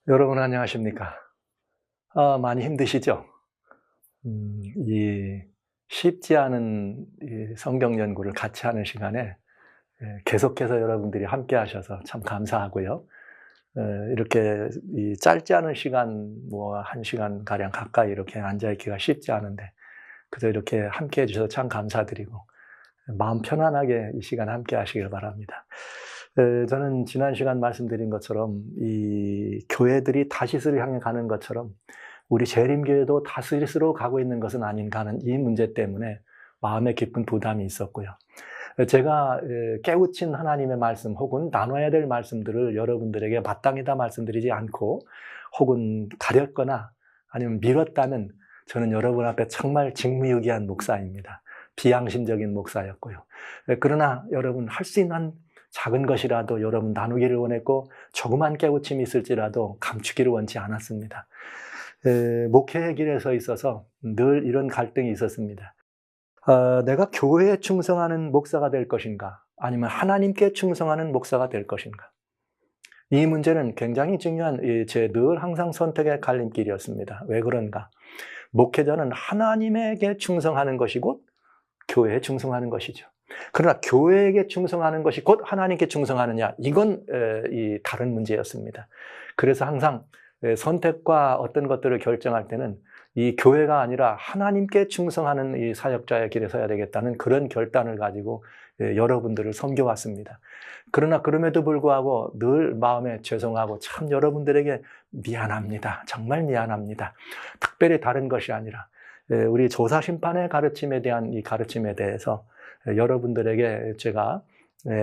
여러분 안녕하십니까? 많이 힘드시죠? 이 쉽지 않은 이 성경 연구를 같이 하는 시간에 계속해서 여러분들이 함께 하셔서 참 감사하고요. 이렇게 이 짧지 않은 시간, 뭐 1시간 가량 가까이 이렇게 앉아 있기가 쉽지 않은데 그래서 이렇게 함께 해 주셔서 참 감사드리고 마음 편안하게 이 시간 함께 하시길 바랍니다. 저는 지난 시간 말씀드린 것처럼 이 교회들이 다시스를 향해 가는 것처럼 우리 재림교회도 다시스로 가고 있는 것은 아닌가 하는 이 문제 때문에 마음에 깊은 부담이 있었고요. 제가 깨우친 하나님의 말씀 혹은 나눠야 될 말씀들을 여러분들에게 마땅히다 말씀드리지 않고 혹은 가렸거나 아니면 미뤘다면 저는 여러분 앞에 정말 직무유기한 목사입니다. 비양심적인 목사였고요. 그러나 여러분 할 수 있는 작은 것이라도 여러분 나누기를 원했고 조그만 깨우침이 있을지라도 감추기를 원치 않았습니다. 목회의 길에 서 있어서 늘 이런 갈등이 있었습니다. 내가 교회에 충성하는 목사가 될 것인가 아니면 하나님께 충성하는 목사가 될 것인가. 이 문제는 굉장히 중요한 제 늘 항상 선택의 갈림길이었습니다. 왜 그런가? 목회자는 하나님에게 충성하는 것이 곧 교회에 충성하는 것이죠. 그러나 교회에게 충성하는 것이 곧 하나님께 충성하느냐, 이건 다른 문제였습니다. 그래서 항상 선택과 어떤 것들을 결정할 때는 이 교회가 아니라 하나님께 충성하는 이 사역자의 길에 서야 되겠다는 그런 결단을 가지고 여러분들을 섬겨왔습니다. 그러나 그럼에도 불구하고 늘 마음에 죄송하고 참 여러분들에게 미안합니다. 정말 미안합니다. 특별히 다른 것이 아니라 우리 조사심판의 가르침에 대한 이 가르침에 대해서 여러분들에게 제가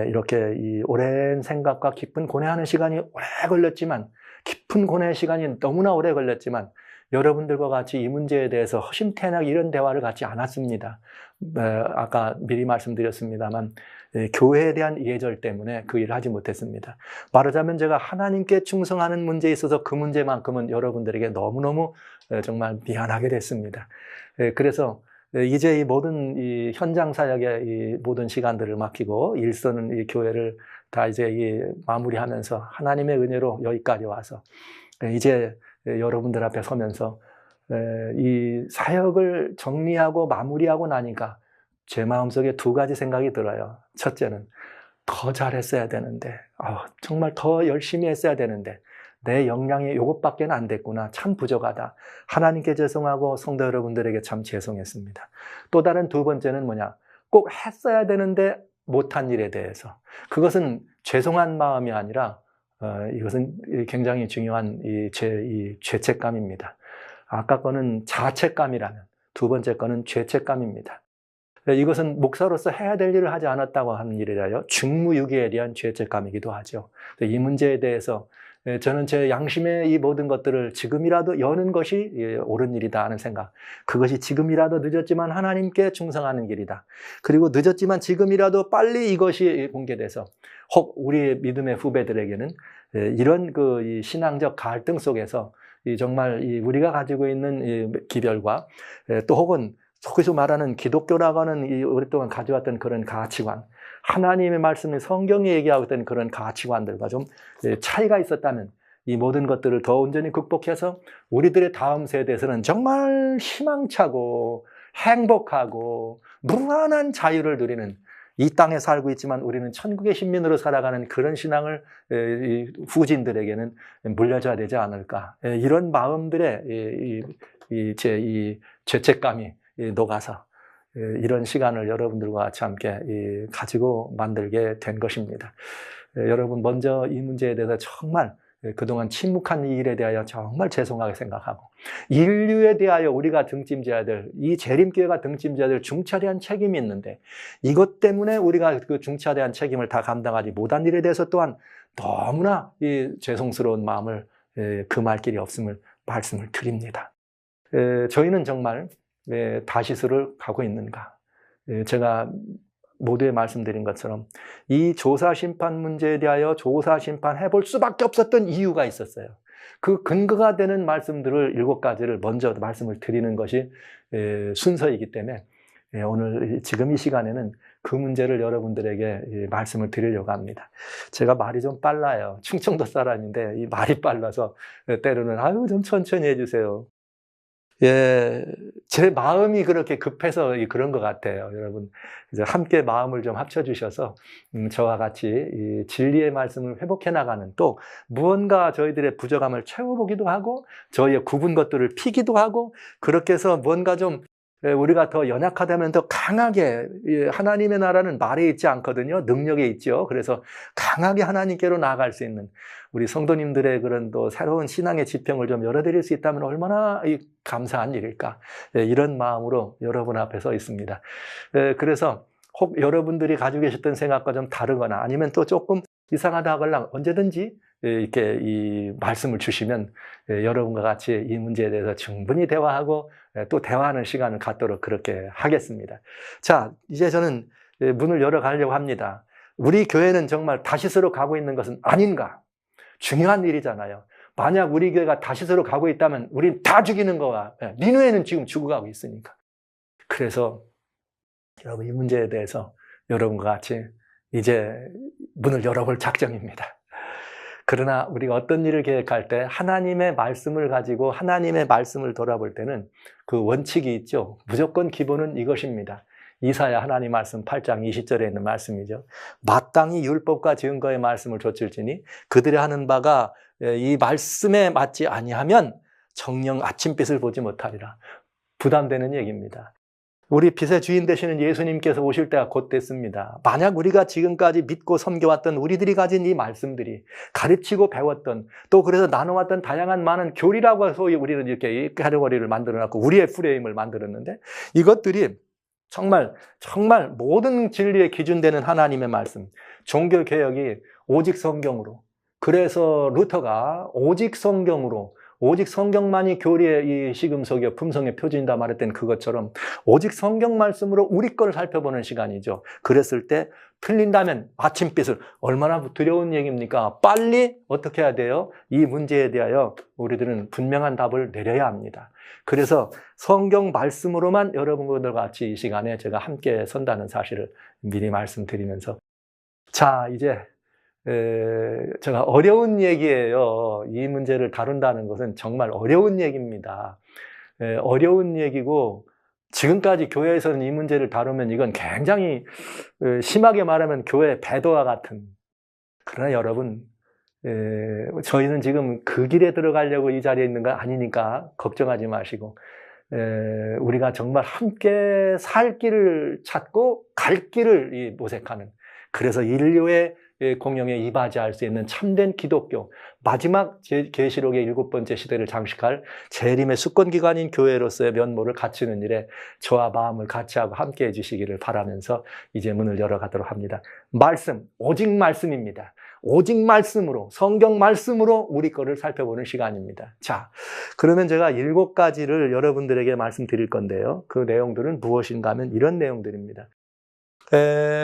이렇게 이 오랜 생각과 깊은 고뇌하는 시간이 오래 걸렸지만, 깊은 고뇌의 시간이 너무나 오래 걸렸지만 여러분들과 같이 이 문제에 대해서 허심탄회하게 이런 대화를 갖지 않았습니다. 아까 미리 말씀드렸습니다만 교회에 대한 예절 때문에 그 일을 하지 못했습니다. 말하자면 제가 하나님께 충성하는 문제에 있어서 그 문제만큼은 여러분들에게 너무너무 정말 미안하게 됐습니다. 그래서 이제 이 모든 이 현장 사역의 이 모든 시간들을 맡기고 일서는 이 교회를 다 이제 이 마무리하면서 하나님의 은혜로 여기까지 와서 이제 여러분들 앞에 서면서 이 사역을 정리하고 마무리하고 나니까 제 마음속에 두 가지 생각이 들어요. 첫째는 더 잘했어야 되는데, 정말 더 열심히 했어야 되는데 내 역량이 이것밖에 안 됐구나. 참 부족하다. 하나님께 죄송하고 성도 여러분들에게 참 죄송했습니다. 또 다른 두 번째는 뭐냐? 꼭 했어야 되는데 못한 일에 대해서. 그것은 죄송한 마음이 아니라 이것은 굉장히 중요한 이 죄책감입니다. 아까 거는 자책감이라면 두 번째 거는 죄책감입니다. 이것은 목사로서 해야 될 일을 하지 않았다고 하는 일이라요. 직무유기에 대한 죄책감이기도 하죠. 이 문제에 대해서 저는 제 양심의 이 모든 것들을 지금이라도 여는 것이 옳은 일이다 하는 생각. 그것이 지금이라도 늦었지만 하나님께 충성하는 길이다. 그리고 늦었지만 지금이라도 빨리 이것이 공개돼서 혹 우리 믿음의 후배들에게는 이런 그 신앙적 갈등 속에서 정말 우리가 가지고 있는 기별과 또 혹은 속에서 말하는 기독교라고 하는 이 오랫동안 가져왔던 그런 가치관, 하나님의 말씀이 성경이 얘기하고 있던 그런 가치관들과 좀 차이가 있었다면 이 모든 것들을 더 온전히 극복해서 우리들의 다음 세대에서는 정말 희망차고 행복하고 무한한 자유를 누리는, 이 땅에 살고 있지만 우리는 천국의 신민으로 살아가는 그런 신앙을 후진들에게는 물려줘야 되지 않을까. 이런 마음들의 이 죄책감이 녹아서 이런 시간을 여러분들과 같이 함께 가지고 만들게 된 것입니다. 여러분 먼저 이 문제에 대해서 정말 그동안 침묵한 이 일에 대하여 정말 죄송하게 생각하고, 인류에 대하여 우리가 등짐져야 될, 이 재림교회가 등짐져야 될 중차대한 책임이 있는데 이것 때문에 우리가 그 중차대한 책임을 다 감당하지 못한 일에 대해서 또한 너무나 죄송스러운 마음을 금할 길이 없음을 말씀을 드립니다. 저희는 정말 다시스를 가고 있는가? 제가 모두에 말씀드린 것처럼 이 조사심판 문제에 대하여 조사심판 해볼 수밖에 없었던 이유가 있었어요. 그 근거가 되는 말씀들을 7가지를 먼저 말씀을 드리는 것이 순서이기 때문에 오늘 지금 이 시간에는 그 문제를 여러분들에게 말씀을 드리려고 합니다. 제가 말이 좀 빨라요. 충청도 사람인데 이 말이 빨라서 때로는 아유 좀 천천히 해주세요. 예, 제 마음이 그렇게 급해서 그런 것 같아요. 여러분, 이제 함께 마음을 좀 합쳐주셔서, 저와 같이 이 진리의 말씀을 회복해 나가는 또 무언가 저희들의 부족함을 채워보기도 하고, 저희의 굽은 것들을 피기도 하고, 그렇게 해서 뭔가 좀 우리가 더 연약하다면 더 강하게, 하나님의 나라는 말에 있지 않거든요. 능력에 있죠. 그래서 강하게 하나님께로 나아갈 수 있는 우리 성도님들의 그런 또 새로운 신앙의 지평을 좀 열어드릴 수 있다면 얼마나 감사한 일일까. 이런 마음으로 여러분 앞에 서 있습니다. 그래서 혹 여러분들이 가지고 계셨던 생각과 좀 다르거나 아니면 또 조금 이상하다 하거나 언제든지 이렇게 이 말씀을 주시면 여러분과 같이 이 문제에 대해서 충분히 대화하고 또 대화하는 시간을 갖도록 그렇게 하겠습니다. 자, 이제 저는 문을 열어가려고 합니다. 우리 교회는 정말 다시스로 가고 있는 것은 아닌가? 중요한 일이잖아요. 만약 우리 교회가 다시스로 가고 있다면 우린 다 죽이는 거와 니누에는 지금 죽어가고 있으니까. 그래서 여러분 이 문제에 대해서 여러분과 같이 이제 문을 열어볼 작정입니다. 그러나 우리가 어떤 일을 계획할 때 하나님의 말씀을 가지고 하나님의 말씀을 돌아볼 때는 그 원칙이 있죠. 무조건 기본은 이것입니다. 이사야 하나님 말씀 8장 20절에 있는 말씀이죠. 마땅히 율법과 증거의 말씀을 좇을지니 그들이 하는 바가 이 말씀에 맞지 아니하면 정녕 아침빛을 보지 못하리라. 부담되는 얘기입니다. 우리 빛의 주인 되시는 예수님께서 오실 때가 곧 됐습니다. 만약 우리가 지금까지 믿고 섬겨왔던 우리들이 가진 이 말씀들이 가르치고 배웠던 또 그래서 나눠왔던 다양한 많은 교리라고 소위 우리는 이렇게 카테고리를 만들어놨고 우리의 프레임을 만들었는데 이것들이 정말 모든 진리의 기준 되는 하나님의 말씀, 종교개혁이 오직 성경으로, 그래서 루터가 오직 성경으로, 오직 성경만이 교리의 이 시금석이요 품성의 표준이다 말했던 그것처럼 오직 성경 말씀으로 우리 거를 살펴보는 시간이죠. 그랬을 때 틀린다면 아침빛을, 얼마나 두려운 얘기입니까? 빨리 어떻게 해야 돼요? 이 문제에 대하여 우리들은 분명한 답을 내려야 합니다. 그래서 성경 말씀으로만 여러분들과 같이 이 시간에 제가 함께 선다는 사실을 미리 말씀드리면서, 자, 이제 제가 어려운 얘기예요. 이 문제를 다룬다는 것은 정말 어려운 얘기입니다. 어려운 얘기고 지금까지 교회에서는 이 문제를 다루면 이건 굉장히 심하게 말하면 교회 배도와 같은. 그러나 여러분, 저희는 지금 그 길에 들어가려고 이 자리에 있는 거 아니니까 걱정하지 마시고 우리가 정말 함께 살 길을 찾고 갈 길을 모색하는, 그래서 인류의 공영에 이바지할 수 있는 참된 기독교, 마지막 계시록의 7번째 시대를 장식할 재림의 수권기관인 교회로서의 면모를 갖추는 일에 저와 마음을 같이하고 함께 해주시기를 바라면서 이제 문을 열어가도록 합니다. 말씀, 오직 말씀입니다. 오직 말씀으로, 성경 말씀으로 우리 거를 살펴보는 시간입니다. 자, 그러면 제가 7가지를 여러분들에게 말씀드릴 건데요. 그 내용들은 무엇인가 하면 이런 내용들입니다.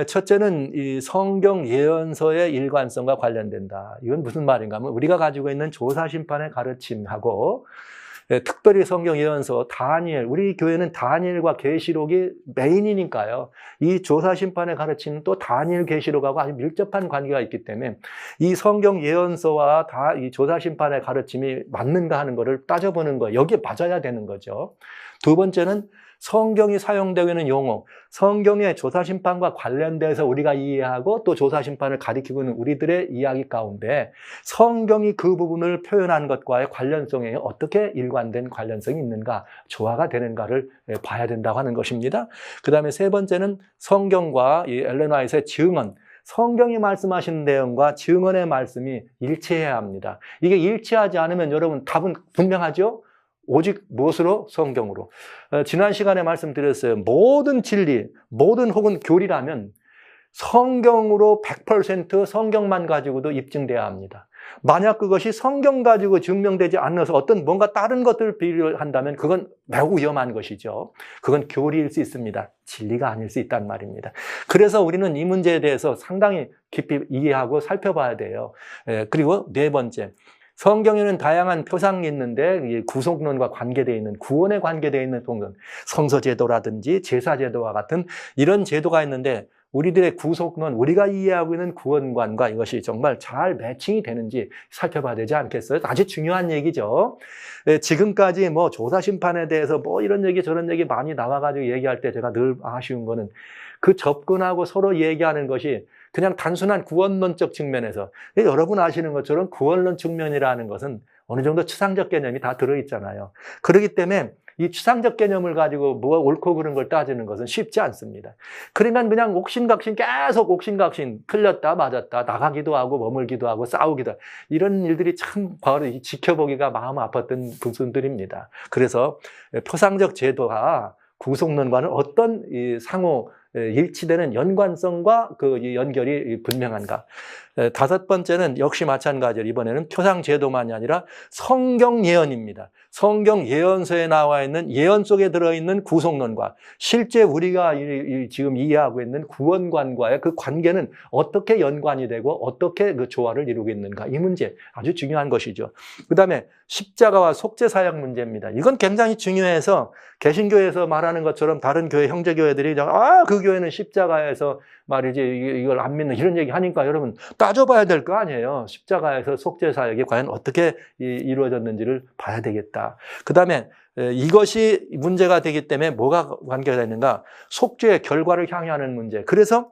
첫째는 이 성경 예언서의 일관성과 관련된다. 이건 무슨 말인가 하면 우리가 가지고 있는 조사심판의 가르침하고 특별히 성경 예언서 다니엘, 우리 교회는 다니엘과 계시록이 메인이니까요. 이 조사심판의 가르침은 또 다니엘, 계시록하고 아주 밀접한 관계가 있기 때문에 이 성경 예언서와 이 조사심판의 가르침이 맞는가 하는 것을 따져보는 거예요. 여기에 맞아야 되는 거죠. 두 번째는 성경이 사용되고 있는 용어, 성경의 조사심판과 관련돼서 우리가 이해하고 또 조사심판을 가리키고 있는 우리들의 이야기 가운데 성경이 그 부분을 표현한 것과의 관련성에 어떻게 일관된 관련성이 있는가, 조화가 되는가를 봐야 된다고 하는 것입니다. 그 다음에 세 번째는 성경과 이 엘렌 화이트의 증언, 성경이 말씀하시는 내용과 증언의 말씀이 일치해야 합니다. 이게 일치하지 않으면 여러분 답은 분명하죠? 오직 무엇으로? 성경으로. 지난 시간에 말씀드렸어요. 모든 진리, 모든 혹은 교리라면 성경으로 100% 성경만 가지고도 입증돼야 합니다. 만약 그것이 성경 가지고 증명되지 않아서 어떤 뭔가 다른 것들을 비교한다면 그건 매우 위험한 것이죠. 그건 교리일 수 있습니다. 진리가 아닐 수 있단 말입니다. 그래서 우리는 이 문제에 대해서 상당히 깊이 이해하고 살펴봐야 돼요. 그리고 네 번째, 성경에는 다양한 표상이 있는데 구속론과 관계되어 있는, 구원에 관계되어 있는 성서제도라든지 제사제도와 같은 이런 제도가 있는데 우리들의 구속론, 우리가 이해하고 있는 구원관과 이것이 정말 잘 매칭이 되는지 살펴봐야 되지 않겠어요? 아주 중요한 얘기죠. 지금까지 뭐 조사심판에 대해서 뭐 이런 얘기 저런 얘기 많이 나와가지고 얘기할 때 제가 늘 아쉬운 거는 그 접근하고 서로 얘기하는 것이 그냥 단순한 구원론적 측면에서, 여러분 아시는 것처럼 구원론 측면이라는 것은 어느 정도 추상적 개념이 다 들어있잖아요. 그렇기 때문에 이 추상적 개념을 가지고 뭐가 옳고 그른 걸 따지는 것은 쉽지 않습니다. 그러니까 그냥 옥신각신 계속 옥신각신 틀렸다 맞았다 나가기도 하고 머물기도 하고 싸우기도 하고 이런 일들이 참 바로 지켜보기가 마음 아팠던 부분들입니다. 그래서 표상적 제도가 구속론과는 어떤 상호 일치되는 연관성과 그 연결이 분명한가. 다섯 번째는 역시 마찬가지로 이번에는 표상 제도만이 아니라 성경 예언입니다. 성경 예언서에 나와 있는 예언 속에 들어있는 구속론과 실제 우리가 지금 이해하고 있는 구원관과의 그 관계는 어떻게 연관이 되고 어떻게 그 조화를 이루고 있는가. 이 문제 아주 중요한 것이죠. 그 다음에 십자가와 속죄 사역 문제입니다. 이건 굉장히 중요해서 개신교에서 말하는 것처럼 다른 교회 형제교회들이 그 교회는 십자가에서 말이지 이걸 안 믿는 이런 얘기 하니까 여러분 따져봐야 될 거 아니에요. 십자가에서 속죄 사역이 과연 어떻게 이루어졌는지를 봐야 되겠다. 그 다음에 이것이 문제가 되기 때문에 뭐가 관계가 있는가? 속죄의 결과를 향유하는 문제. 그래서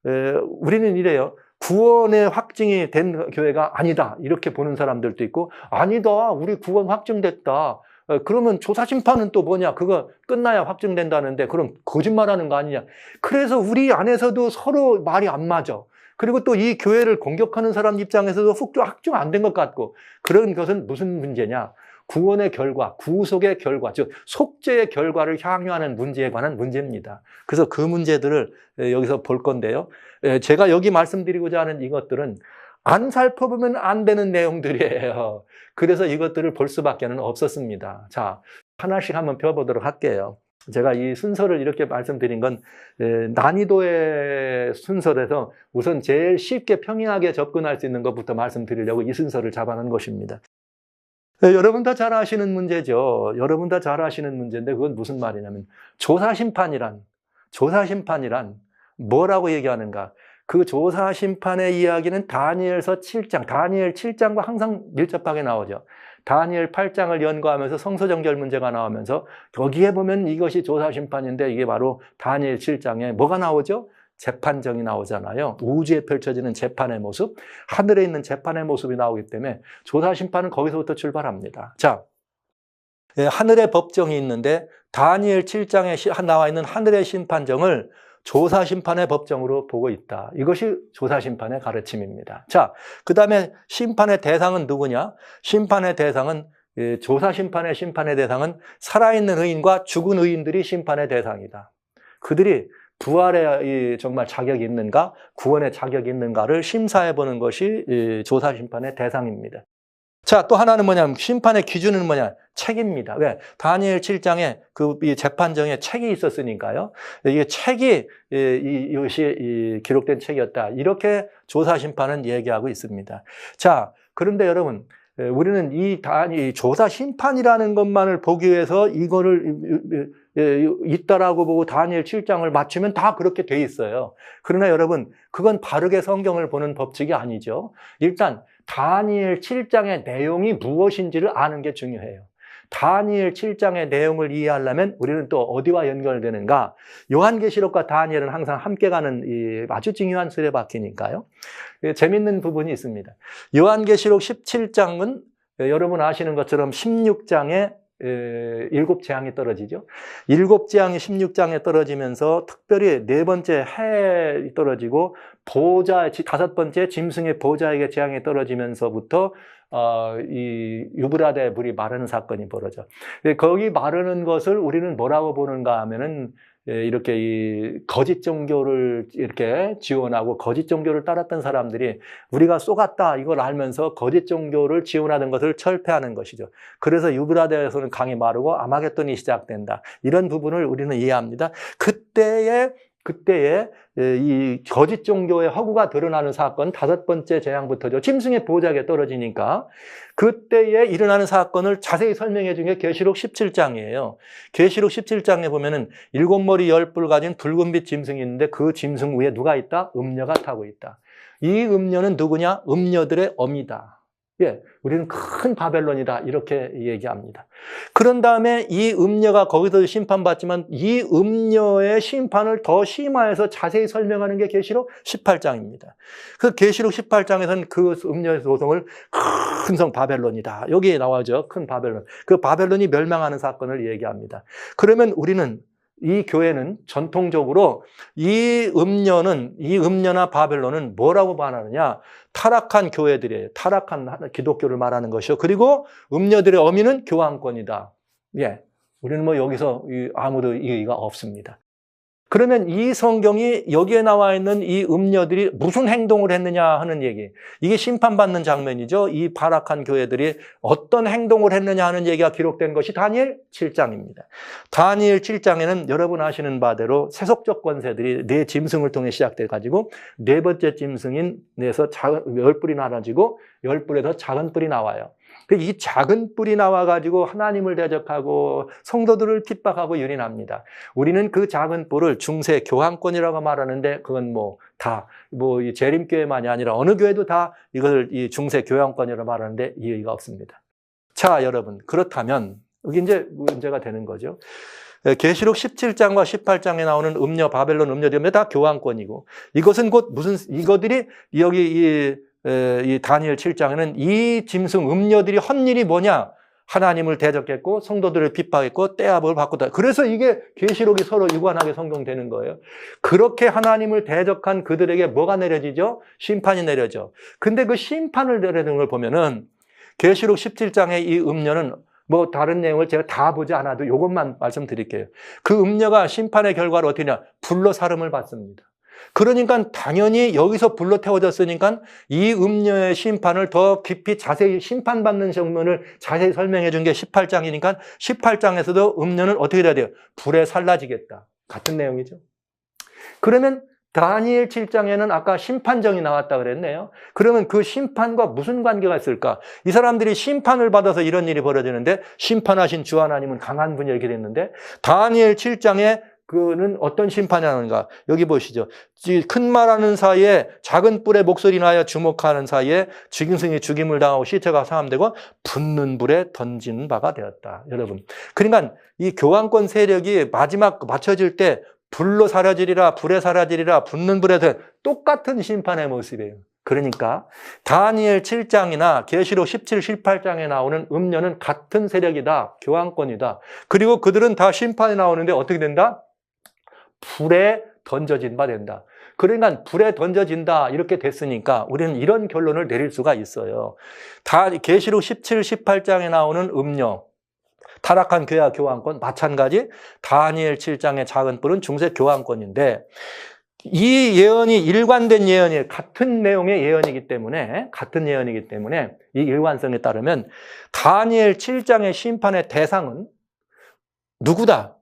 우리는 이래요. 구원의 확증이 된 교회가 아니다 이렇게 보는 사람들도 있고, 아니다 우리 구원 확증됐다. 그러면 조사심판은 또 뭐냐? 그거 끝나야 확증된다는데 그럼 거짓말하는 거 아니냐? 그래서 우리 안에서도 서로 말이 안 맞아. 그리고 또 이 교회를 공격하는 사람 입장에서도 확증 안 된 것 같고, 그런 것은 무슨 문제냐? 구원의 결과, 구속의 결과, 즉 속죄의 결과를 향유하는 문제에 관한 문제입니다. 그래서 그 문제들을 여기서 볼 건데요. 제가 여기 말씀드리고자 하는 이것들은 안 살펴보면 안 되는 내용들이에요. 그래서 이것들을 볼 수밖에 없었습니다. 자, 하나씩 한번 펴보도록 할게요. 제가 이 순서를 이렇게 말씀드린 건 난이도의 순서에서 우선 제일 쉽게 평이하게 접근할 수 있는 것부터 말씀드리려고 이 순서를 잡아놓은 것입니다. 여러분 다 잘 아시는 문제죠. 여러분 다 잘 아시는 문제인데 그건 무슨 말이냐면 조사심판이란 뭐라고 얘기하는가? 그 조사심판의 이야기는 다니엘서 7장, 다니엘 7장과 항상 밀접하게 나오죠. 다니엘 8장을 연구하면서 성서정결 문제가 나오면서 거기에 보면 이것이 조사심판인데 이게 바로 다니엘 7장에 뭐가 나오죠? 재판정이 나오잖아요. 우주에 펼쳐지는 재판의 모습, 하늘에 있는 재판의 모습이 나오기 때문에 조사심판은 거기서부터 출발합니다. 자, 하늘의 법정이 있는데 다니엘 7장에 나와 있는 하늘의 심판정을 조사심판의 법정으로 보고 있다. 이것이 조사심판의 가르침입니다. 자, 그 다음에 심판의 대상은 누구냐? 심판의 대상은 조사심판의 심판의 대상은 살아있는 의인과 죽은 의인들이 심판의 대상이다. 그들이 부활에 정말 자격이 있는가, 구원의 자격이 있는가를 심사해보는 것이 조사심판의 대상입니다. 자, 또 하나는 뭐냐면 심판의 기준은 뭐냐? 책입니다. 왜? 다니엘 7장에 이 재판정에 책이 있었으니까요. 이게 책이 이것이 기록된 책이었다. 이렇게 조사심판은 얘기하고 있습니다. 자, 그런데 여러분, 우리는 이 조사심판이라는 것만을 보기 위해서 이거를 있다라고 보고 다니엘 7장을 맞추면 다 그렇게 돼 있어요. 그러나 여러분, 그건 바르게 성경을 보는 법칙이 아니죠. 일단 다니엘 7장의 내용이 무엇인지를 아는 게 중요해요. 다니엘 7장의 내용을 이해하려면 우리는 또 어디와 연결되는가? 요한계시록과 다니엘은 항상 함께 가는 아주 중요한 수레바퀴니까요. 재밌는 부분이 있습니다. 요한계시록 17장은 여러분 아시는 것처럼 16장에 7재앙이 떨어지죠. 7재앙이 16장에 떨어지면서 특별히 네 번째 해에 떨어지고 다섯 번째 짐승의 보좌에게 재앙이 떨어지면서부터 이 유브라데 물이 마르는 사건이 벌어져. 거기 마르는 것을 우리는 뭐라고 보는가 하면은 이렇게 이 거짓 종교를 이렇게 지원하고 거짓 종교를 따랐던 사람들이 우리가 쏘갔다 이걸 알면서 거짓 종교를 지원하는 것을 철폐하는 것이죠. 그래서 유브라데에서는 강이 마르고 아마겟돈이 시작된다. 이런 부분을 우리는 이해합니다. 그때에 그때에 이 거짓 종교의 허구가 드러나는 사건, 5번째 재앙부터죠. 짐승의 보호자에게 떨어지니까 그때에 일어나는 사건을 자세히 설명해 준 게 계시록 17장이에요. 계시록 17장에 보면은 7머리 10뿔 가진 붉은빛 짐승이 있는데 그 짐승 위에 누가 있다? 음녀가 타고 있다. 이 음녀는 누구냐? 음녀들의 어미다. 예, 우리는 큰 바벨론이다 이렇게 얘기합니다. 그런 다음에 이 음녀가 거기서 심판받지만 이 음녀의 심판을 더 심화해서 자세히 설명하는 게 계시록 18장입니다. 그 계시록 18장에서는 그 음녀의 소송을 큰 성 바벨론이다. 여기에 나와죠. 큰 바벨론. 그 바벨론이 멸망하는 사건을 얘기합니다. 그러면 우리는 이 교회는 전통적으로 이 음녀나 바벨론은 뭐라고 말하느냐? 타락한 교회들이에요. 타락한 기독교를 말하는 것이요. 그리고 음녀들의 어미는 교황권이다. 예. 우리는 뭐 여기서 아무도 이의가 없습니다. 그러면 이 성경이 여기에 나와 있는 이 음녀들이 무슨 행동을 했느냐 하는 얘기. 이게 심판받는 장면이죠. 이 타락한 교회들이 어떤 행동을 했느냐 하는 얘기가 기록된 것이 다니엘 7장입니다. 다니엘 7장에는 여러분 아시는 바대로 세속적 권세들이 네 짐승을 통해 시작돼 가지고 네 번째 짐승인 내서 10뿔이 나눠지고 10뿔에서 작은 뿔이 나와요. 이 작은 뿔이 나와가지고 하나님을 대적하고 성도들을 핍박하고 유린합니다. 우리는 그 작은 뿔을 중세 교황권이라고 말하는데 그건 이 재림교회만이 아니라 어느 교회도 다 이걸 이 중세 교황권이라고 말하는데 이의가 없습니다. 자, 여러분, 그렇다면 여기 이제 문제가 되는 거죠. 계시록 17장과 18장에 나오는 음녀, 바벨론 음녀들이 다 교황권이고 이것은 곧 이것들이 여기 이 다니엘 7장에는 이 짐승 음녀들이 한 일이 뭐냐? 하나님을 대적했고 성도들을 핍박했고 떼압을 받고 그래서 이게 계시록이 서로 유관하게 성경되는 거예요. 그렇게 하나님을 대적한 그들에게 뭐가 내려지죠? 심판이 내려져. 근데 그 심판을 내려는 걸 보면은 계시록 17장의 이 음녀는 다른 내용을 제가 다 보지 않아도 이것만 말씀드릴게요. 그 음녀가 심판의 결과를 어떻게 하냐? 불로 사름을 받습니다. 그러니까 당연히 여기서 불로 태워졌으니까 이 음녀의 심판을 더 깊이 자세히 심판받는 장면을 자세히 설명해 준 게 18장이니까 18장에서도 음녀는 어떻게 돼야 돼요? 불에 살라지겠다. 같은 내용이죠. 그러면 다니엘 7장에는 아까 심판정이 나왔다 그랬네요. 그러면 그 심판과 무슨 관계가 있을까? 이 사람들이 심판을 받아서 이런 일이 벌어지는데 심판하신 주 하나님은 강한 분이 이렇게 됐는데 다니엘 7장에 그는 어떤 심판이 하는가? 여기 보시죠. 큰 말하는 사이에 작은 뿔의 목소리 나여 주목하는 사이에 짐승이 죽임을 당하고 시체가 상함되고 붙는 불에 던지는 바가 되었다. 여러분. 그러니까 이 교황권 세력이 마지막 맞춰질 때 불로 사라지리라, 불에 사라지리라, 붙는 불에 똑같은 심판의 모습이에요. 그러니까 다니엘 7장이나 계시록 17, 18장에 나오는 음녀는 같은 세력이다. 교황권이다. 그리고 그들은 다 심판이 나오는데 어떻게 된다? 불에 던져진 바 된다. 그러니까 불에 던져진다 이렇게 됐으니까 우리는 이런 결론을 내릴 수가 있어요. 계시록 17, 18장에 나오는 음녀, 타락한 교회와 교황권 마찬가지 다니엘 7장의 작은 뿔은 중세 교황권인데 이 예언이 일관된 예언이에요. 같은 내용의 예언이기 때문에 이 일관성에 따르면 다니엘 7장의 심판의 대상은 누구다?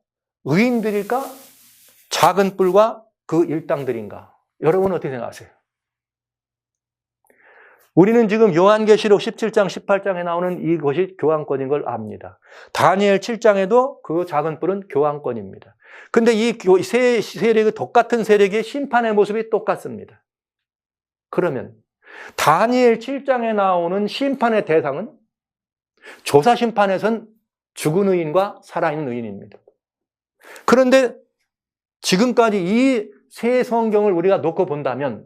의인들일까? 작은 뿔과 그 일당들인가? 여러분은 어떻게 생각하세요? 우리는 지금 요한계시록 17장, 18장에 나오는 이것이 교황권인 걸 압니다. 다니엘 7장에도 그 작은 뿔은 교황권입니다. 근데 이 세 세력이 똑같은 세력의 심판의 모습이 똑같습니다. 그러면 다니엘 7장에 나오는 심판의 대상은 조사 심판에선 죽은 의인과 살아있는 의인입니다. 그런데 지금까지 이 세 성경을 우리가 놓고 본다면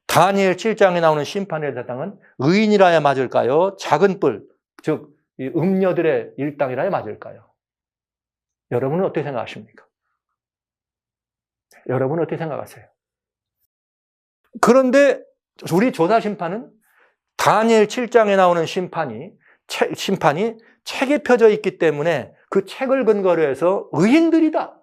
다니엘 7장에 나오는 심판의 대상은 의인이라야 맞을까요? 작은 뿔, 즉 음녀들의 일당이라야 맞을까요? 여러분은 어떻게 생각하십니까? 여러분은 어떻게 생각하세요? 그런데 우리 조사 심판은 다니엘 7장에 나오는 심판이 책에 펴져 있기 때문에 그 책을 근거로 해서 의인들이다.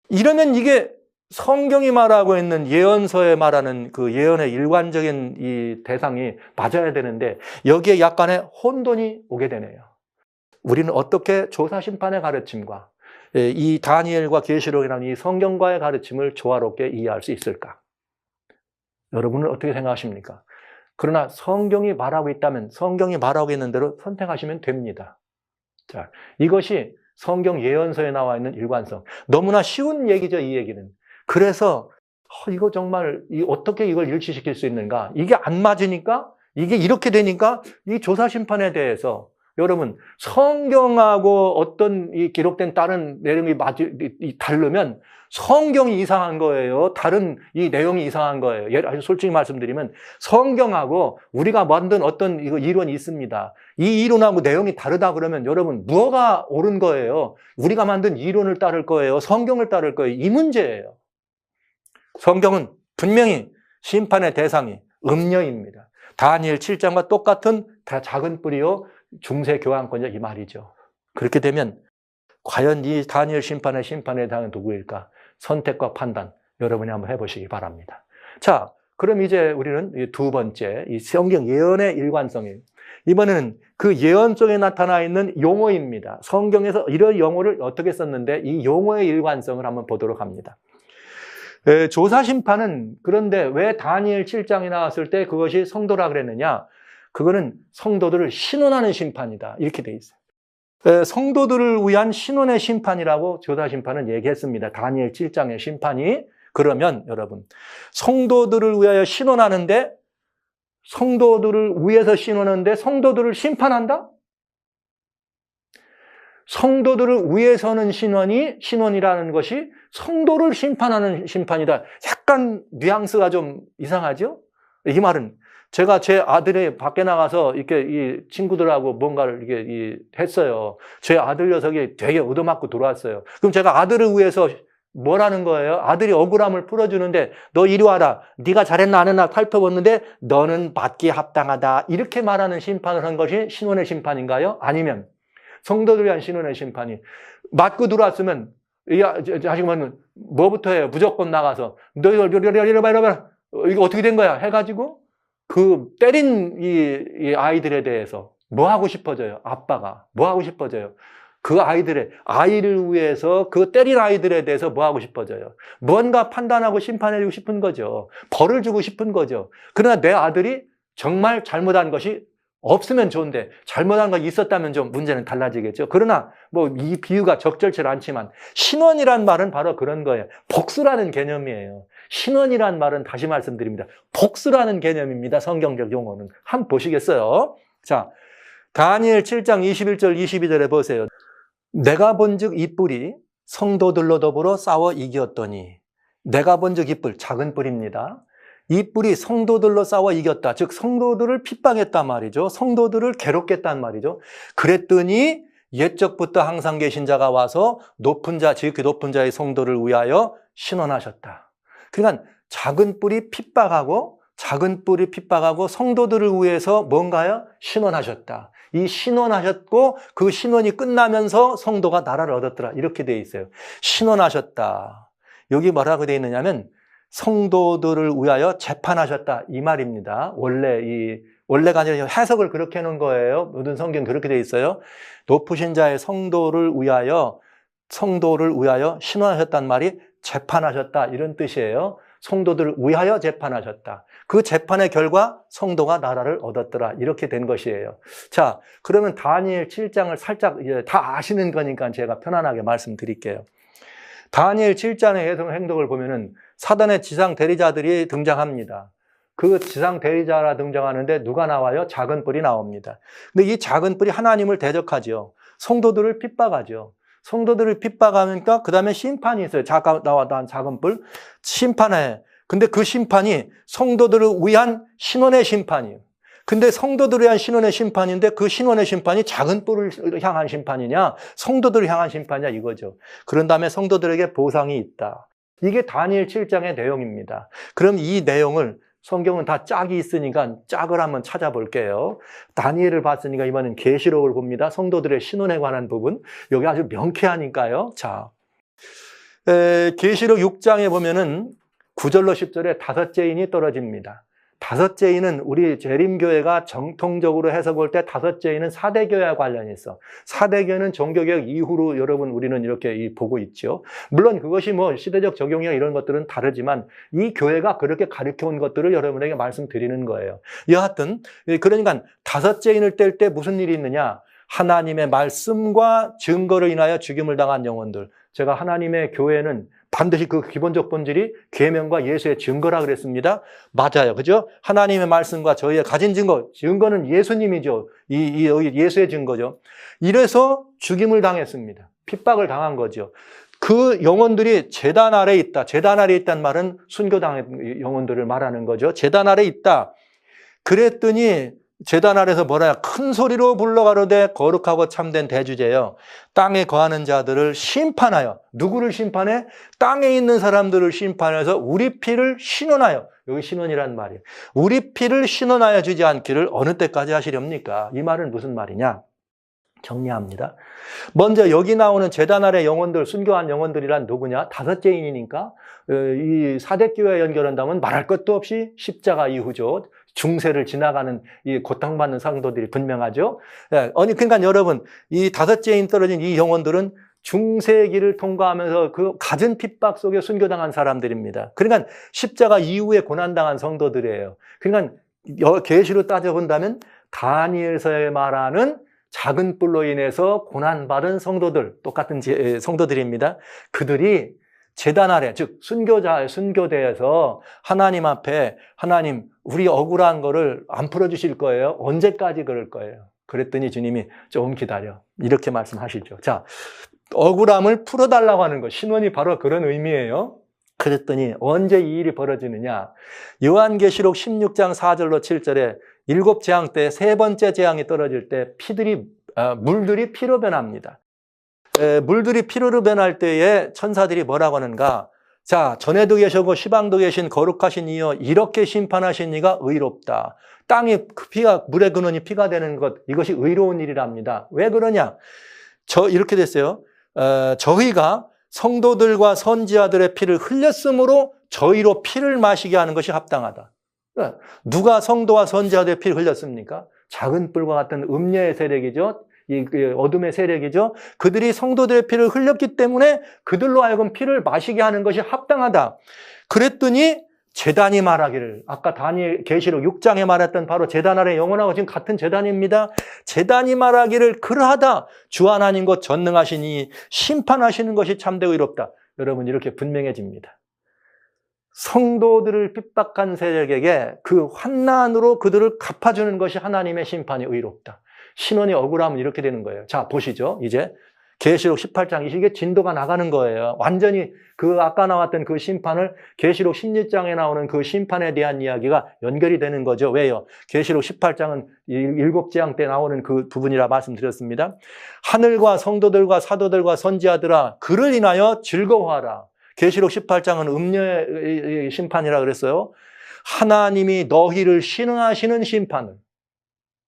이러면 이게 성경이 말하고 있는 예언서에 말하는 그 예언의 일관적인 이 대상이 맞아야 되는데 여기에 약간의 혼돈이 오게 되네요. 우리는 어떻게 조사 심판의 가르침과 이 다니엘과 계시록이라는 이 성경과의 가르침을 조화롭게 이해할 수 있을까? 여러분은 어떻게 생각하십니까? 그러나 성경이 말하고 있다면 성경이 말하고 있는 대로 선택하시면 됩니다. 자, 이것이 성경 예언서에 나와 있는 일관성. 너무나 쉬운 얘기죠, 이 얘기는. 그래서 이거 정말 어떻게 이걸 일치시킬 수 있는가? 이게 안 맞으니까, 이게 이렇게 되니까 이 조사심판에 대해서 여러분, 성경하고 어떤 이 기록된 다른 내용이 다르면 성경이 이상한 거예요. 다른 이 내용이 이상한 거예요. 아주 솔직히 말씀드리면 성경하고 우리가 만든 어떤 이론이 있습니다. 이 이론하고 내용이 다르다 그러면 여러분, 뭐가 옳은 거예요? 우리가 만든 이론을 따를 거예요? 성경을 따를 거예요? 이 문제예요. 성경은 분명히 심판의 대상이 음녀입니다. 다니엘 7장과 똑같은 다 작은 뿌리요 중세 교환권자 이 말이죠. 그렇게 되면 과연 이 다니엘 심판의 대상은 누구일까? 선택과 판단 여러분이 한번 해보시기 바랍니다. 자, 그럼 이제 우리는 두 번째 이 성경 예언의 일관성이에요. 이번에는 그 예언 속에 나타나 있는 용어입니다. 성경에서 이런 용어를 어떻게 썼는데 이 용어의 일관성을 한번 보도록 합니다. 조사심판은 그런데 왜 다니엘 7장이 나왔을 때 그것이 성도라 그랬느냐? 그거는 성도들을 신원하는 심판이다. 이렇게 돼 있어요. 성도들을 위한 신원의 심판이라고 조사심판은 얘기했습니다. 다니엘 7장의 심판이. 그러면 여러분, 성도들을 위하여 신원하는데 성도들을 위해서 신원하는데 성도들을 심판한다? 성도들을 위해서는 신원이라는 것이 성도를 심판하는 심판이다. 약간 뉘앙스가 좀 이상하죠? 이 말은 제가 제 아들이 밖에 나가서 이렇게 이 친구들하고 뭔가를 이렇게 했어요. 제 아들 녀석이 되게 얻어맞고 들어왔어요. 그럼 제가 아들을 위해서 뭐라는 거예요? 아들이 억울함을 풀어주는데 너 이리 와라. 네가 잘했나 안 했나 살펴봤는데 너는 받기에 합당하다. 이렇게 말하는 심판을 한 것이 신원의 심판인가요? 아니면 성도들을 위한 신원의 심판이 맞고 들어왔으면 자식은 뭐부터 해요? 무조건 나가서 너 이러봐 이거 어떻게 된 거야? 해가지고 그 때린 이 아이들에 대해서 뭐 하고 싶어져요? 아빠가 뭐 하고 싶어져요? 그 아이를 위해서 그 때린 아이들에 대해서 뭐 하고 싶어져요? 뭔가 판단하고 심판해주고 싶은 거죠. 벌을 주고 싶은 거죠. 그러나 내 아들이 정말 잘못한 것이 없으면 좋은데 잘못한 것이 있었다면 좀 문제는 달라지겠죠. 그러나 뭐 이 비유가 적절치 않지만 신원이란 말은 바로 그런 거예요. 복수라는 개념이에요. 신원이란 말은 다시 말씀드립니다. 복수라는 개념입니다. 성경적 용어는. 한번 보시겠어요? 자, 다니엘 7장 21절 22절에 보세요. 내가 본즉 이 뿔이 성도들로 더불어 싸워 이겼더니 내가 본즉 이 뿔, 작은 뿔입니다. 이 뿔이 성도들로 싸워 이겼다. 즉 성도들을 핍박했단 말이죠. 성도들을 괴롭겠단 말이죠. 그랬더니 옛적부터 항상 계신 자가 와서 높은 자, 지극히 높은 자의 성도를 위하여 신원하셨다. 그러니까 작은 뿔이 핍박하고 성도들을 위해서 뭔가요? 신원하셨다. 이 신원하셨고 그 신원이 끝나면서 성도가 나라를 얻었더라. 이렇게 돼 있어요. 신원하셨다. 여기 뭐라고 돼 있느냐면 성도들을 위하여 재판하셨다. 이 말입니다. 원래가 아니라 해석을 그렇게 해놓은 거예요. 모든 성경 그렇게 돼 있어요. 높으신 자의 성도를 위하여 신원하셨다는 말이 재판하셨다. 이런 뜻이에요. 성도들을 위하여 재판하셨다. 그 재판의 결과 성도가 나라를 얻었더라. 이렇게 된 것이에요. 자, 그러면 다니엘 7장을 살짝 다 아시는 거니까 제가 편안하게 말씀드릴게요. 다니엘 7장의 행동을 보면은 사단의 지상 대리자들이 등장합니다. 그 지상 대리자라 등장하는데 누가 나와요? 작은 뿔이 나옵니다. 근데 이 작은 뿔이 하나님을 대적하죠. 성도들을 핍박하죠. 성도들을 핍박하니까 그 다음에 심판이 있어요. 나와 작은 뿔 심판해. 근데 그 심판이 성도들을 위한 신원의 심판이에요. 근데 성도들을 위한 신원의 심판인데 그 신원의 심판이 작은 뿔을 향한 심판이냐 성도들을 향한 심판이냐 이거죠. 그런 다음에 성도들에게 보상이 있다. 이게 다니엘 7장의 내용입니다. 그럼 이 내용을 성경은 다 짝이 있으니까 짝을 한번 찾아볼게요. 다니엘을 봤으니까 이번엔 계시록을 봅니다. 성도들의 신원에 관한 부분. 여기 아주 명쾌하니까요. 자, 계시록 6장에 보면은 9절로 10절에 5째 인이 떨어집니다. 다섯째인은 우리 재림교회가 정통적으로 해석할 때 다섯째인은 사대교회와 관련이 있어. 사대교회는 종교개혁 이후로 여러분 우리는 이렇게 보고 있죠. 물론 그것이 뭐 시대적 적용이나 이런 것들은 다르지만 이 교회가 그렇게 가르쳐온 것들을 여러분에게 말씀드리는 거예요. 여하튼 그러니까 다섯째인을 뗄 때 무슨 일이 있느냐? 하나님의 말씀과 증거로 인하여 죽임을 당한 영혼들. 제가 하나님의 교회는 반드시 그 기본적 본질이 계명과 예수의 증거라 그랬습니다. 맞아요. 그죠? 하나님의 말씀과 저희의 가진 증거는 예수님이죠. 예수의 증거죠. 이래서 죽임을 당했습니다. 핍박을 당한 거죠. 그 영혼들이 제단 아래에 있다. 제단 아래에 있다는 말은 순교당한 영혼들을 말하는 거죠. 제단 아래에 있다. 그랬더니 제단 아래서 뭐라 큰 소리로 불러가로되 거룩하고 참된 대주제여 땅에 거하는 자들을 심판하여 누구를 심판해? 땅에 있는 사람들을 심판해서 우리 피를 신원하여 여기 신원이란 말이에요. 우리 피를 신원하여 주지 않기를 어느 때까지 하시렵니까? 이 말은 무슨 말이냐? 정리합니다. 먼저 여기 나오는 제단 아래 영혼들, 순교한 영혼들이란 누구냐? 다섯째인이니까 이 사대교회에 연결한다면 말할 것도 없이 십자가 이후죠. 중세를 지나가는 이 고통받는 상도들이 분명하죠. 그러니까 여러분, 이 다섯째인 떨어진 이 영혼들은 중세기를 통과하면서 그 갖은 핍박 속에 순교당한 사람들입니다. 그러니까 십자가 이후에 고난당한 성도들이에요. 그러니까 계시로 따져본다면 다니엘서에 말하는 작은 뿔로 인해서 고난받은 성도들, 똑같은 성도들입니다. 그들이 제단 아래, 즉 순교대에서 하나님 앞에 하나님 우리 억울한 거를 안 풀어주실 거예요. 언제까지 그럴 거예요. 그랬더니 주님이 조금 기다려. 이렇게 말씀하시죠. 자, 억울함을 풀어달라고 하는 것. 신원이 바로 그런 의미예요. 그랬더니 언제 이 일이 벌어지느냐. 요한계시록 16장 4절로 7절에 7재앙 때 세 번째 재앙이 떨어질 때 물들이 피로 변합니다. 물들이 피로로 변할 때에 천사들이 뭐라고 하는가? 자, 전에도 계시고 시방도 계신 거룩하신 이여 이렇게 심판하신 이가 의롭다. 땅이 피가 물의 근원이 피가 되는 것 이것이 의로운 일이랍니다. 왜 그러냐? 이렇게 됐어요. 저희가 성도들과 선지자들의 피를 흘렸으므로 저희로 피를 마시게 하는 것이 합당하다. 누가 성도와 선지자들의 피를 흘렸습니까? 작은 뿔과 같은 음녀의 세력이죠. 이 어둠의 세력이죠. 그들이 성도들의 피를 흘렸기 때문에 그들로 하여금 피를 마시게 하는 것이 합당하다. 그랬더니 제단이 말하기를 아까 다니엘 계시록 6장에 말했던 바로 제단 아래 영혼하고 지금 같은 제단입니다. 제단이 말하기를 그러하다. 주 하나님과 전능하시니 심판하시는 것이 참되고 의롭다. 여러분 이렇게 분명해집니다. 성도들을 핍박한 세력에게 그 환난으로 그들을 갚아주는 것이 하나님의 심판이 의롭다. 신원이 억울하면 이렇게 되는 거예요. 자, 보시죠. 이제 계시록 18장 이게 진도가 나가는 거예요. 완전히 그 아까 나왔던 그 심판을 계시록 16장에 나오는 그 심판에 대한 이야기가 연결이 되는 거죠. 왜요? 계시록 18장은 7재앙 때 나오는 그 부분이라 말씀드렸습니다. 하늘과 성도들과 사도들과 선지자들아 그를 인하여 즐거워하라. 계시록 18장은 음녀의 심판이라 그랬어요. 하나님이 너희를 신원하시는 심판을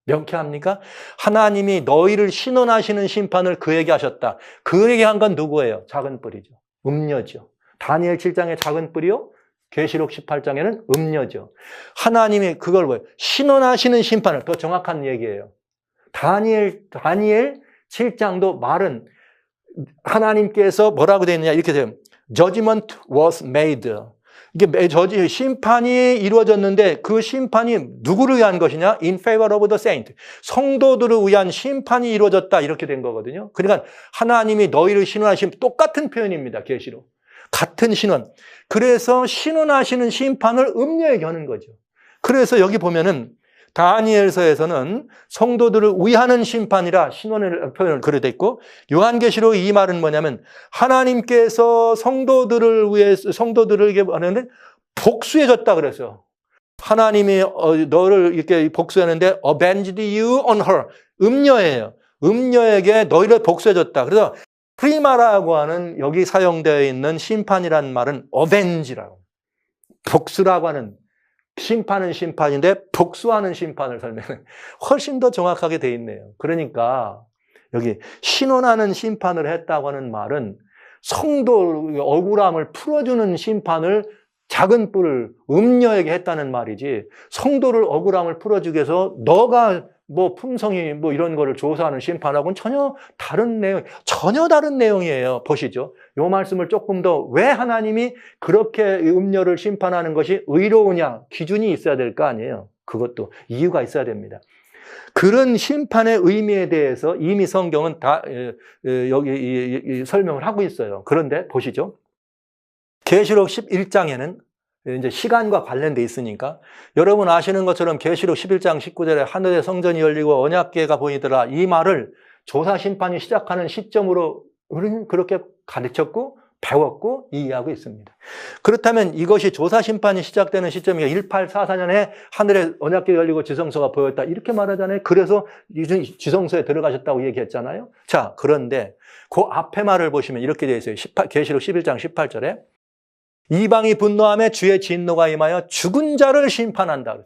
명쾌합니까? 하나님이 너희를 신원하시는 심판을 그에게 하셨다. 그에게 한 건 누구예요? 작은 뿔이죠. 음녀죠. 다니엘 7장의 작은 뿔이요. 계시록 18장에는 음녀죠. 하나님이 그걸 왜 신원하시는 심판을 더 정확한 얘기예요. 다니엘 7장도 말은 하나님께서 뭐라고 되어 있느냐 이렇게 돼요. Judgment was made. 이게 심판이 이루어졌는데 그 심판이 누구를 위한 것이냐? In favor of the saint. 성도들을 위한 심판이 이루어졌다. 이렇게 된 거거든요. 그러니까 하나님이 너희를 신원하신 똑같은 표현입니다. 계시록. 같은 신원. 그래서 신원하시는 심판을 음녀에게 하는 거죠. 그래서 여기 보면은 다니엘서에서는 성도들을 위하는 심판이라 신원을 표현을 그려져 있고 요한계시록 이 말은 뭐냐면 하나님께서 성도들에게 하는데 복수해줬다 그랬어요. 하나님이 너를 이렇게 복수하는데 avenged you on her. 음녀예요. 음녀에게 너희를 복수해줬다. 그래서 프리마라고 하는 여기 사용되어 있는 심판이라는 말은 avenge라고. 복수라고 하는 심판은 심판인데 복수하는 심판을 설명해 훨씬 더 정확하게 돼 있네요. 그러니까 여기 신원하는 심판을 했다고 하는 말은 성도 억울함을 풀어주는 심판을 작은 뿔을 음녀에게 했다는 말이지, 성도를 억울함을 풀어주기 위해서 너가 뭐 품성이 뭐 이런 거를 조사하는 심판하고는 전혀 다른 내용이에요. 보시죠. 요 말씀을 조금 더, 왜 하나님이 그렇게 음녀를 심판하는 것이 의로우냐, 기준이 있어야 될 거 아니에요. 그것도 이유가 있어야 됩니다. 그런 심판의 의미에 대해서 이미 성경은 다 여기 설명을 하고 있어요. 그런데 보시죠. 계시록 11장에는 이제 시간과 관련돼 있으니까, 여러분 아시는 것처럼 계시록 11장 19절에 하늘의 성전이 열리고 언약궤가 보이더라, 이 말을 조사 심판이 시작하는 시점으로 우리는 그렇게 가르쳤고 배웠고 이해하고 있습니다. 그렇다면 이것이 조사 심판이 시작되는 시점이 1844년에 하늘의 언약궤가 열리고 지성소가 보였다, 이렇게 말하잖아요. 그래서 지성소에 들어가셨다고 얘기했잖아요. 자, 그런데 그 앞에 말을 보시면 이렇게 되어 있어요. 계시록 11장 18절에 이방이 분노하며 주의 진노가 임하여 죽은 자를 심판한다.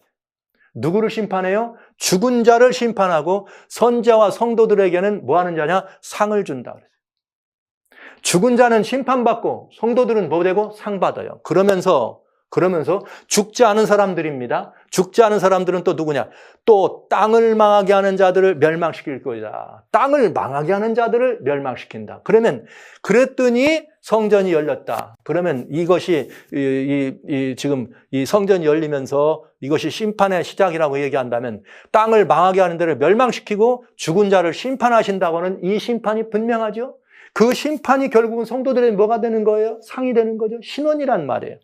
누구를 심판해요? 죽은 자를 심판하고 선지자와 성도들에게는 뭐 하는 자냐? 상을 준다. 죽은 자는 심판받고 성도들은 뭐 되고? 상 받아요. 그러면서 죽지 않은 사람들입니다. 죽지 않은 사람들은 또 누구냐? 또 땅을 망하게 하는 자들을 멸망시킬 거다. 땅을 망하게 하는 자들을 멸망시킨다. 그랬더니 성전이 열렸다. 그러면 이것이 지금 이 성전이 열리면서 이것이 심판의 시작이라고 얘기한다면, 땅을 망하게 하는 데를 멸망시키고 죽은 자를 심판하신다고는 이 심판이 분명하죠. 그 심판이 결국은 성도들의 뭐가 되는 거예요? 상이 되는 거죠. 신원이란 말이에요.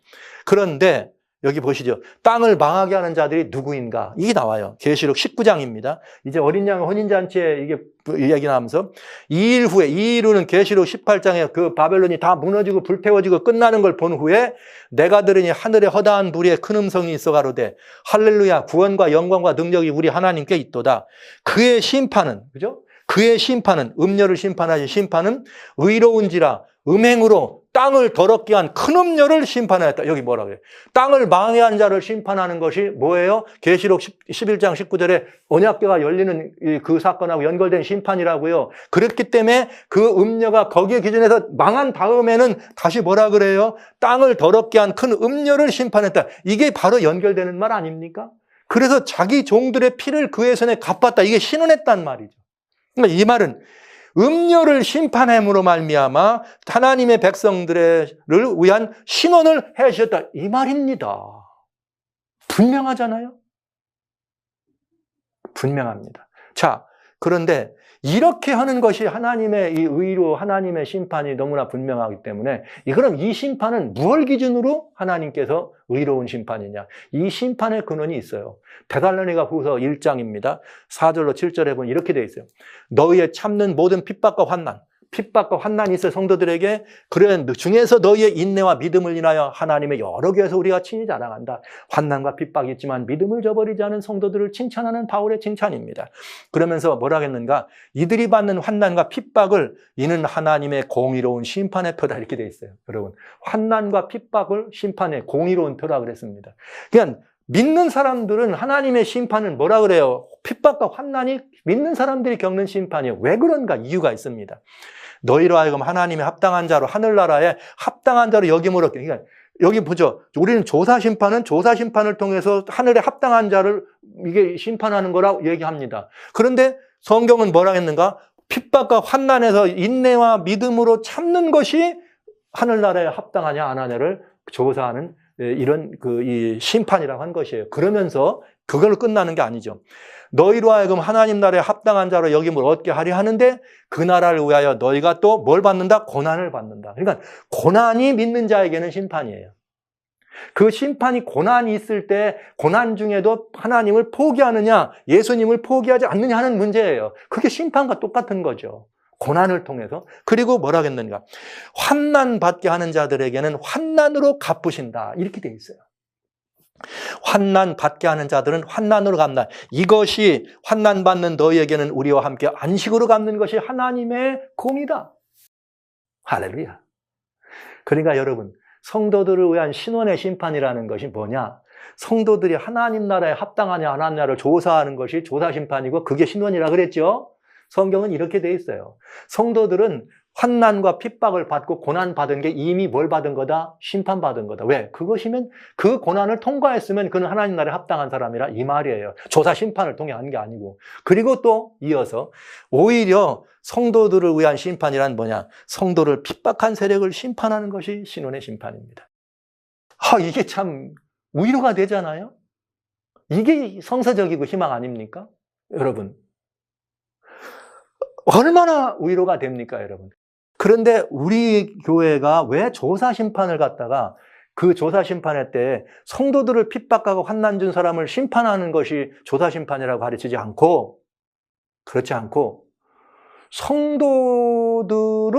그런데 여기 보시죠. 땅을 망하게 하는 자들이 누구인가? 이게 나와요. 계시록 19장입니다. 이제 어린 양 혼인잔치에 이게 이야기 나오면서 2일 후는 계시록 18장에 그 바벨론이 다 무너지고 불태워지고 끝나는 걸 본 후에 내가 들으니 하늘에 허다한 불에 큰 음성이 있어 가로되 할렐루야, 구원과 영광과 능력이 우리 하나님께 있도다. 그의 심판은, 그죠? 그의 심판은, 음녀를 심판하신 심판은 의로운지라 음행으로 땅을 더럽게 한 큰 음녀를 심판하였다. 여기 뭐라고 해요? 땅을 망하게 한 자를 심판하는 것이 뭐예요? 계시록 11장 19절에 언약궤가 열리는 그 사건하고 연결된 심판이라고요. 그렇기 때문에 그 음녀가 거기에 기준에서 망한 다음에는 다시 뭐라 그래요? 땅을 더럽게 한 큰 음녀를 심판했다. 이게 바로 연결되는 말 아닙니까? 그래서 자기 종들의 피를 그의 손에 갚았다. 이게 신원했단 말이죠. 그러니까 이 말은 음녀를 심판함으로 말미암아 하나님의 백성들을 위한 신원을 해주셨다, 이 말입니다. 분명하잖아요. 분명합니다. 자, 그런데 이렇게 하는 것이 하나님의 이 의로, 하나님의 심판이 너무나 분명하기 때문에, 그럼 이 심판은 무엇을 기준으로 하나님께서 의로운 심판이냐? 이 심판의 근원이 있어요. 데살로니가 후서 1장입니다. 4절로 7절에 보면 이렇게 되어 있어요. 너희의 참는 모든 핍박과 환난이 있어 성도들에게, 그런 중에서 너희의 인내와 믿음을 인하여 하나님의 여러 교회에서 우리가 친히 자랑한다. 환난과 핍박이 있지만 믿음을 저버리지 않은 성도들을 칭찬하는 바울의 칭찬입니다. 그러면서 뭐라 했는가? 이들이 받는 환난과 핍박을 이는 하나님의 공의로운 심판의 표다, 이렇게 되어 있어요. 여러분, 환난과 핍박을 심판의 공의로운 표라 그랬습니다. 그냥 믿는 사람들은 하나님의 심판을 뭐라 그래요? 핍박과 환난이 믿는 사람들이 겪는 심판이에요. 왜 그런가? 이유가 있습니다. 너희로 하여금 하나님의 합당한 자로, 하늘나라에 합당한 자로 여김으로. 그러니까 여기 보죠. 우리는 조사 심판을 통해서 하늘에 합당한 자를 이게 심판하는 거라고 얘기합니다. 그런데 성경은 뭐라 했는가? 핍박과 환난에서 인내와 믿음으로 참는 것이 하늘나라에 합당하냐 안 하냐를 조사하는 이런 이 심판이라고 한 것이에요. 그러면서 그걸로 끝나는 게 아니죠. 너희로 하여금 하나님 나라에 합당한 자로 여김을 얻게 하려 하는데 그 나라를 위하여 너희가 또 뭘 받는다? 고난을 받는다. 그러니까 고난이 믿는 자에게는 심판이에요. 그 심판이, 고난이 있을 때 고난 중에도 하나님을 포기하느냐 예수님을 포기하지 않느냐 하는 문제예요. 그게 심판과 똑같은 거죠. 고난을 통해서. 그리고 뭐라 했는가? 환난 받게 하는 자들에게는 환난으로 갚으신다, 이렇게 돼 있어요. 환난 받게 하는 자들은 환난으로 갚는다. 이것이 환난 받는 너희에게는 우리와 함께 안식으로 갚는 것이 하나님의 공이다. 할렐루야. 그러니까 여러분, 성도들을 위한 신원의 심판이라는 것이 뭐냐? 성도들이 하나님 나라에 합당하냐 안 하냐를 조사하는 것이 조사 심판이고, 그게 신원이라 그랬죠. 성경은 이렇게 돼 있어요. 성도들은 환난과 핍박을 받고 고난받은 게 이미 뭘 받은 거다? 심판받은 거다. 왜? 그것이면 그 고난을 통과했으면 그는 하나님 나라에 합당한 사람이라 이 말이에요. 조사 심판을 통해 한 게 아니고. 그리고 또 이어서 오히려 성도들을 위한 심판이란 뭐냐? 성도를 핍박한 세력을 심판하는 것이 신원의 심판입니다. 이게 참 위로가 되잖아요? 이게 성서적이고 희망 아닙니까? 여러분. 얼마나 위로가 됩니까, 여러분? 그런데 우리 교회가 왜 조사 심판을 갖다가 그 조사 심판의 때 성도들을 핍박하고 환난 준 사람을 심판하는 것이 조사 심판이라고 가르치지 않고, 그렇지 않고 성도들을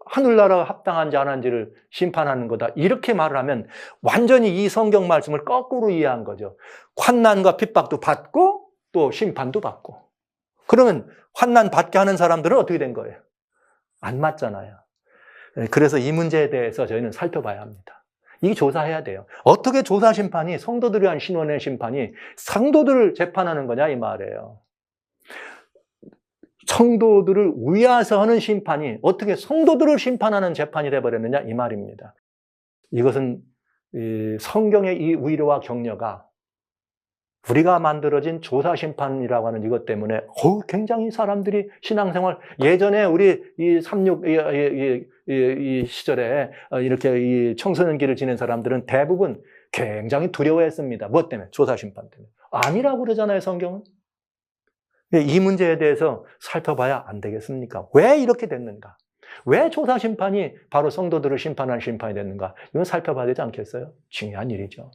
하늘나라가 합당한지 안 한지를 심판하는 거다. 이렇게 말을 하면 완전히 이 성경 말씀을 거꾸로 이해한 거죠. 환난과 핍박도 받고 또 심판도 받고. 그러면 환난 받게 하는 사람들은 어떻게 된 거예요? 안 맞잖아요. 그래서 이 문제에 대해서 저희는 살펴봐야 합니다. 이게 조사해야 돼요. 어떻게 조사 심판이, 성도들을 위한 신원의 심판이 성도들을 재판하는 거냐 이 말이에요. 성도들을 위해서 하는 심판이 어떻게 성도들을 심판하는 재판이 되어버렸느냐 이 말입니다. 이것은 성경의 이 위로와 격려가 우리가 만들어진 조사 심판이라고 하는 이것 때문에 굉장히 사람들이 신앙생활, 예전에 우리 이 36 이 시절에 이렇게 이 청소년기를 지낸 사람들은 대부분 굉장히 두려워했습니다. 무엇 때문에? 조사 심판 때문에. 아니라고 그러잖아요, 성경은. 이 문제에 대해서 살펴봐야 안 되겠습니까? 왜 이렇게 됐는가? 왜 조사 심판이 바로 성도들을 심판하는 심판이 됐는가? 이건 살펴봐야 되지 않겠어요? 중요한 일이죠.